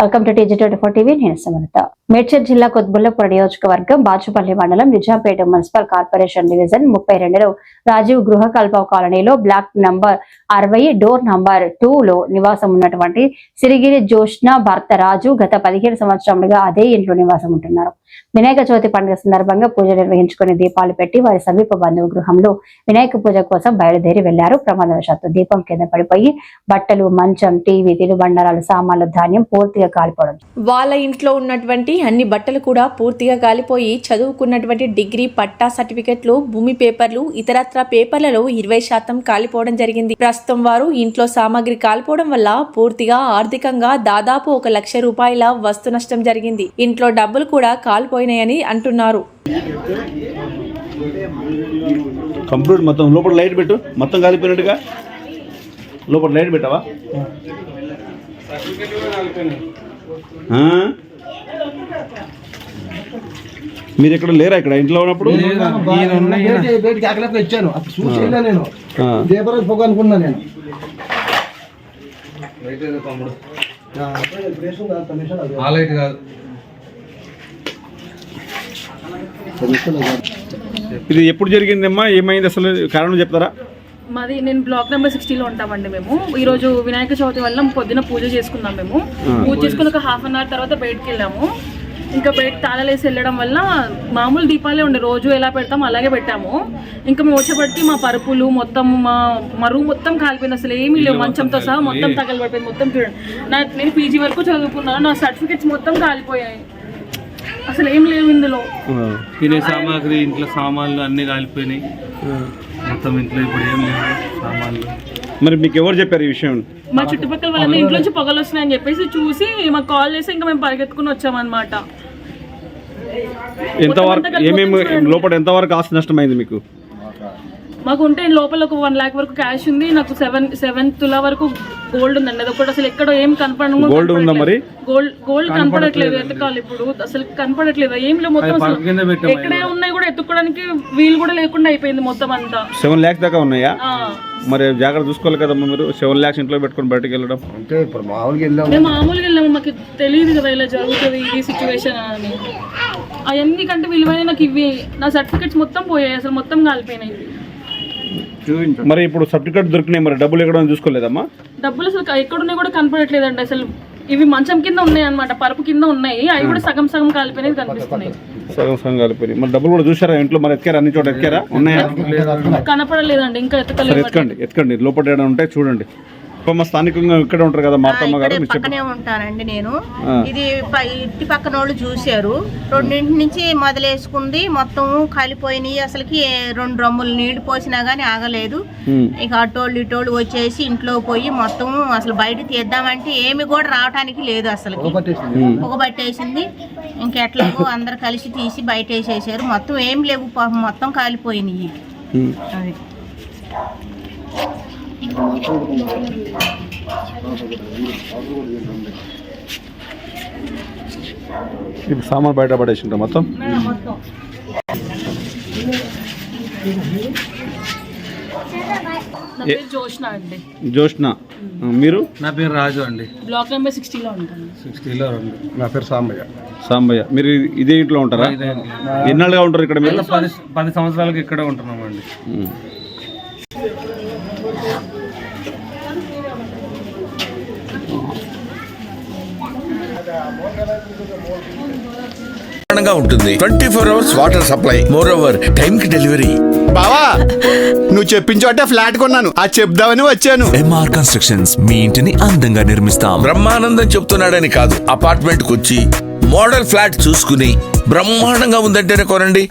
Welcome to TG24 TV. నేను సమర్థ. మేడ్చల్ జిల్లా కొత్బుల్లాపూర్ నియోజకవర్గం బాచుపల్లి మండలం నిజాంపేట మున్సిపల్ కార్పొరేషన్ డివిజన్ 32లో రాజీవ్ గృహకల్ప కాలనీలో బ్లాక్ నంబర్ 60 డోర్ నంబర్ 2 లో నివాసం ఉన్నటువంటి సిరిగిరి జోష్న భర్త రాజు గత 15 సంవత్సరాలుగా అదే ఇంట్లో నివాసం ఉంటున్నారు. వినాయక చవితి పండుగ సందర్భంగా పూజ నిర్వహించుకుని దీపాలు పెట్టి వారి సమీప బంధువు గృహంలో వినాయక పూజ కోసం బయలుదేరి వెళ్లారు. ప్రమాదవశాత్తు దీపం కింద పడిపోయి బట్టలు, మంచం, టీవీ, తినుబండారాలు, సామాన్లు, ధాన్యం పూర్తిగా కాలిపోవడం. వాళ్ళ ఇంట్లో ఉన్నటువంటి అన్ని బట్టలు కూడా పూర్తిగా కాలిపోయి చదువుకున్నటువంటి డిగ్రీ పట్టా సర్టిఫికెట్లు, భూమి పేపర్లు, ఇతరత్ర పేపర్లలో 20% కాలిపోవడం జరిగింది. ప్రస్తుతం వారు ఇంట్లో సామాగ్రి కాలిపోవడం వల్ల పూర్తిగా ఆర్థికంగా దాదాపు 1 లక్ష రూపాయల వస్తు నష్టం జరిగింది. ఇంట్లో డబ్బులు కూడా కాలిపోయినాయని అంటున్నారు. కంప్యూటర్ మొత్తం లోపల లైట్ పెట్టు, మొత్తం కాలిపోయినట్టుగా లోపల లైట్ పెట్టావా? మీరు ఇక్కడ లేరా? ఇక్కడ ఇంట్లో ఉన్నప్పుడు ఇది ఎప్పుడు జరిగిందమ్మా? ఏమైంది అసలు? కారణం చెప్తారా? మాది నేను బ్లాక్ నెంబర్ 60లో ఉంటామండి. మేము ఈ రోజు వినాయక చవితి వల్ల పొద్దున పూజ చేసుకున్నాం. మేము పూజ చేసుకుని ఒక ½ అన్ అవర్ తర్వాత బయటకు వెళ్ళాము. ఇంకా బయట తాళాలేసి వెళ్ళడం వల్ల మామూలు దీపాలే ఉండే, రోజు ఎలా పెడతాం అలాగే పెట్టాము. ఇంకా మేము వచ్చేపటికి మా పరుపులు మొత్తం, మా రూమ్ మొత్తం కాలిపోయింది. అసలు ఏమీ లేవు, మంచంతో సహా మొత్తం తగలబడిపోయింది. మొత్తం చూడండి, నేను PG వరకు చదువుకున్నాను, నా సర్టిఫికెట్స్ మొత్తం కాలిపోయాయి. అసలు ఏం లేవు ఇందులో. తినే సామాగ్రి, ఇంట్లో సామాన్లు అన్ని కాలిపోయినాయి మొత్తం. ఇంట్లో ఇప్పుడు ఏం లేవు సామాన్లు. మరి మీకు ఎవరు చెప్పారు ఈ విషయం? మా చుట్టుపక్కల వాళ్ళ ఇంట్లోంచి పొగలు వస్తున్నాయని చెప్పేసి చూసి మాకు కాల్ చేసి ఇంకా మేము పరిగెత్తుకుని వచ్చామన్నమాట. ఏమేమి లోపల ఎంతవరకు ఆస్తి నష్టమైంది మీకు? మాకు ఉంటే లోపల ఒక 1 lakh వరకు క్యాష్ ఉంది. నాకు 7 తులా వరకు గోల్డ్ ఉందండి. అది ఒకటి అసలు ఎక్కడ ఏం కనపడదు. గోల్డ్ ఉందా మరి? గోల్డ్ కనపడట్లేదు. ఎత్తకాలి ఇప్పుడు అసలు కనపడట్లేదు. ఏం లేవు మొత్తం. అసలు ఎక్కడే ఉన్నాయి కూడా ఎత్తుకోవడానికి వీలు కూడా లేకుండా అయిపోయింది మొత్తం అంతా. 7 lakhs దాకా ఉన్నాయా? మరి జాగ్రత్త చూసుకోవాలి కదమ్మా మీరు. 7 lakhs ఇంట్లో పెట్టుకొని బయటకు వెళ్ళడం అంటే ఇప్పుడు మేము మామూలుగా వెళ్ళాము. మాకు తెలియదు కదా ఇలా జరుగుతుంది ఈ సిచ్యువేషన్ అని. అవన్నీ కంటే విలువైన నాకు ఇవి నా సర్టిఫికెట్స్ మొత్తం పోయాయి, అసలు మొత్తం కాలిపోయినాయి. మరి ఇప్పుడు సర్టిఫికెట్ దొరికినాయి, మరి డబ్బులు ఎక్కడ చూసుకోలేదమ్మా? డబ్బులు అసలు ఎక్కడున్నాయి కూడా కనపడట్లేదండి. అసలు ఇవి మంచం కింద ఉన్నాయి అన్నమాట, పరుపు కింద ఉన్నాయి. అవి కూడా సగం కనిపిస్తున్నాయి. సగం కాలిపోయినాయి. మరి డబ్బులు కూడా చూసారా ఇంట్లో? మరి ఎత్తుకారా? అన్ని చోట ఎత్తుకారా? ఉన్నాయా? కనపడలేదండి. ఇంకా ఎత్తుకండి లోపల ఉంటాయి చూడండి. స్థానికంగా ఇక్కడ ఉంటారు కదా మార్తమ్మ గారు, పక్కనే ఉంటానండి నేను. ఇది ఇంటి పక్కన వాళ్ళు చూశారు. 2 నుంచి మొదలేసుకుంది, మొత్తం కాలిపోయినాయి. అసలుకి 2 డ్రమ్ములు నీళ్లు పోసినా గానీ ఆగలేదు. ఇక అటోళ్ళు ఇటోళ్ళు వచ్చేసి ఇంట్లో పోయి మొత్తం అసలు బయట తీద్దామంటే ఏమి కూడా రావటానికి లేదు. అసలు పొగబట్టేసింది. ఇంకెట్లాగో అందరు కలిసి తీసి బయట వేసేసారు. మొత్తం ఏం లేవు, మొత్తం కాలిపోయినాయి. అది ఇప్పుడు సామాన్ బయట పడేసింటా మొత్తం. జోష్న. మీరు? నా పేరు రాజు అండి. బ్లాక్ నెంబర్ 60లో ఉంటాను. 60లో. నా పేరు సాంబయ్య. మీరు ఇదే ఇంట్లో ఉంటారా? ఎన్నాళ్ళుగా ఉంటారు ఇక్కడ మీరు? 10 సంవత్సరాలకు ఇక్కడే ఉంటున్నామండి. ఉంటుంది. 24 hours water supply, more over time కి డెలివరీ. బావా, నువ్వు చెప్పించోటే ఫ్లాట్ కొన్నాను, అది చెప్దామని వచ్చాను. MR కన్స్ట్రక్షన్స్ మీ ఇంటిని అందంగా నిర్మిస్తాం. బ్రహ్మానందం చెప్తున్నాడని కాదు, అపార్ట్మెంట్ కు వచ్చి మోడల్ ఫ్లాట్ చూసుకుని బ్రహ్మాండంగా ఉందంటేనే కొనండి.